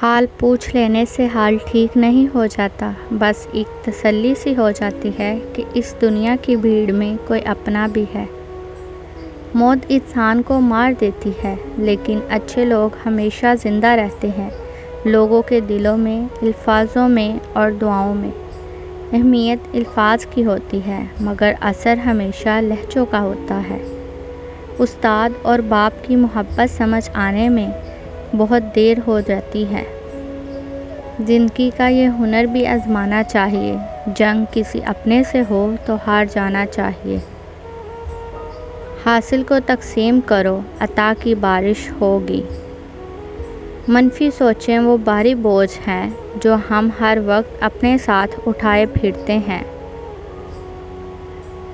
حال پوچھ لینے سے حال ٹھیک نہیں ہو جاتا، بس ایک تسلی سی ہو جاتی ہے کہ اس دنیا کی بھیڑ میں کوئی اپنا بھی ہے۔ موت انسان کو مار دیتی ہے، لیکن اچھے لوگ ہمیشہ زندہ رہتے ہیں، لوگوں کے دلوں میں، الفاظوں میں اور دعاؤں میں۔ اہمیت الفاظ کی ہوتی ہے، مگر اثر ہمیشہ لہجوں کا ہوتا ہے۔ استاد اور باپ کی محبت سمجھ آنے میں بہت دیر ہو جاتی ہے۔ زندگی کا یہ ہنر بھی آزمانا چاہیے، جنگ کسی اپنے سے ہو تو ہار جانا چاہیے۔ حاصل کو تقسیم کرو، عطا کی بارش ہوگی۔ منفی سوچیں وہ بھاری بوجھ ہیں جو ہم ہر وقت اپنے ساتھ اٹھائے پھرتے ہیں۔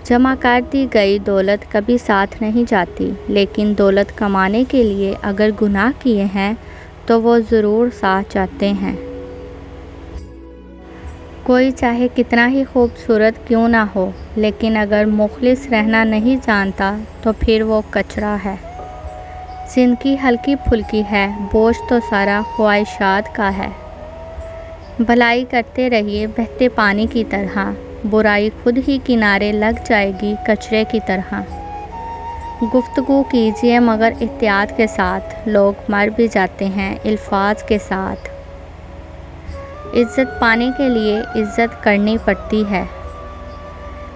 جمع کر دی گئی دولت کبھی ساتھ نہیں جاتی، لیکن دولت کمانے کے لیے اگر گناہ کیے ہیں تو وہ ضرور ساتھ جاتے ہیں۔ کوئی چاہے کتنا ہی خوبصورت کیوں نہ ہو، لیکن اگر مخلص رہنا نہیں جانتا تو پھر وہ کچرا ہے۔ زندگی ہلکی پھلکی ہے، بوجھ تو سارا خواہشات کا ہے۔ بھلائی کرتے رہیے بہتے پانی کی طرح، برائی خود ہی کنارے لگ جائے گی کچرے کی طرح۔ گفتگو کیجیے مگر احتیاط کے ساتھ، لوگ مر بھی جاتے ہیں الفاظ کے ساتھ۔ عزت پانے کے لیے عزت کرنی پڑتی ہے۔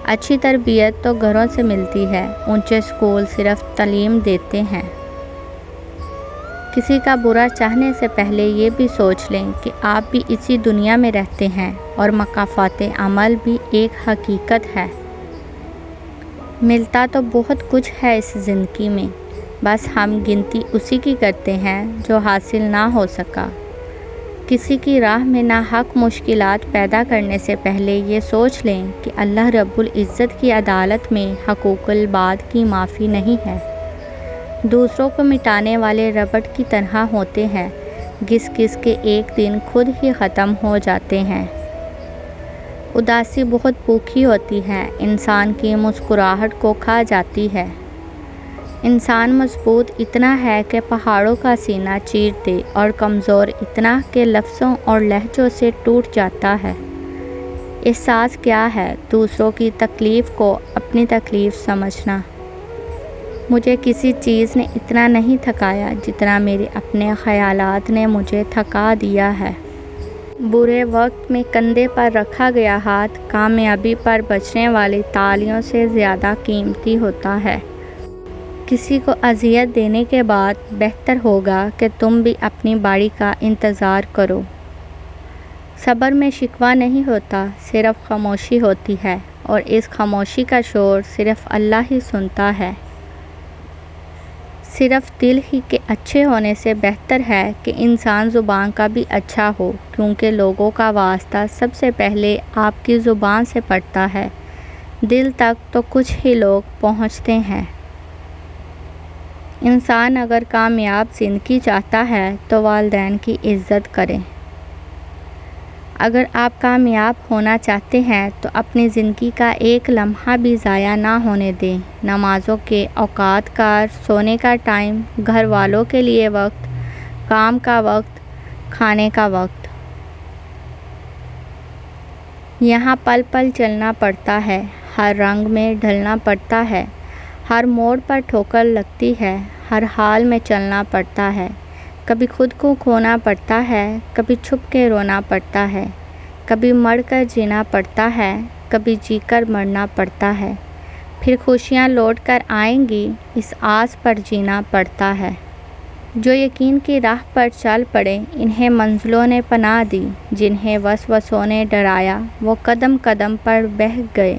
اچھی تربیت تو گھروں سے ملتی ہے، اونچے اسکول صرف تعلیم دیتے ہیں۔ کسی کا برا چاہنے سے پہلے یہ بھی سوچ لیں کہ آپ بھی اسی دنیا میں رہتے ہیں اور مکافات عمل بھی ایک حقیقت ہے۔ ملتا تو بہت کچھ ہے اس زندگی میں، بس ہم گنتی اسی کی کرتے ہیں جو حاصل نہ ہو سکا۔ کسی کی راہ میں ناحق مشکلات پیدا کرنے سے پہلے یہ سوچ لیں کہ اللہ رب العزت کی عدالت میں حقوق العباد کی معافی نہیں ہے۔ دوسروں کو مٹانے والے ربڑ کی طرح ہوتے ہیں، گھس گھس کے ایک دن خود ہی ختم ہو جاتے ہیں۔ اداسی بہت بھوکی ہوتی ہے، انسان کی مسکراہٹ کو کھا جاتی ہے۔ انسان مضبوط اتنا ہے کہ پہاڑوں کا سینہ چیر دے، اور کمزور اتنا کہ لفظوں اور لہجوں سے ٹوٹ جاتا ہے۔ احساس کیا ہے؟ دوسروں کی تکلیف کو اپنی تکلیف سمجھنا۔ مجھے کسی چیز نے اتنا نہیں تھکایا جتنا میرے اپنے خیالات نے مجھے تھکا دیا ہے۔ برے وقت میں کندھے پر رکھا گیا ہاتھ کامیابی پر بجنے والی تالیوں سے زیادہ قیمتی ہوتا ہے۔ کسی کو اذیت دینے کے بعد بہتر ہوگا کہ تم بھی اپنی باری کا انتظار کرو۔ صبر میں شکوہ نہیں ہوتا، صرف خاموشی ہوتی ہے، اور اس خاموشی کا شور صرف اللہ ہی سنتا ہے۔ صرف دل ہی کے اچھے ہونے سے بہتر ہے کہ انسان زبان کا بھی اچھا ہو، کیونکہ لوگوں کا واسطہ سب سے پہلے آپ کی زبان سے پڑتا ہے، دل تک تو کچھ ہی لوگ پہنچتے ہیں۔ انسان اگر کامیاب زندگی چاہتا ہے تو والدین کی عزت کرے۔ اگر آپ کامیاب ہونا چاہتے ہیں تو اپنی زندگی کا ایک لمحہ بھی ضائع نہ ہونے دیں۔ نمازوں کے اوقات کا، سونے کا ٹائم، گھر والوں کے لیے وقت، کام کا وقت، کھانے کا وقت۔ یہاں پل پل چلنا پڑتا ہے، ہر رنگ میں ڈھلنا پڑتا ہے، ہر موڑ پر ٹھوکر لگتی ہے، ہر حال میں چلنا پڑتا ہے۔ کبھی خود کو کھونا پڑتا ہے، کبھی چھپ کے رونا پڑتا ہے، کبھی مر کر جینا پڑتا ہے، کبھی جی کر مرنا پڑتا ہے، پھر خوشیاں لوٹ کر آئیں گی، اس آس پر جینا پڑتا ہے۔ جو یقین کی راہ پر چل پڑے انہیں منزلوں نے پناہ دی، جنہیں وسوسوں نے ڈرایا وہ قدم قدم پر بہہ گئے۔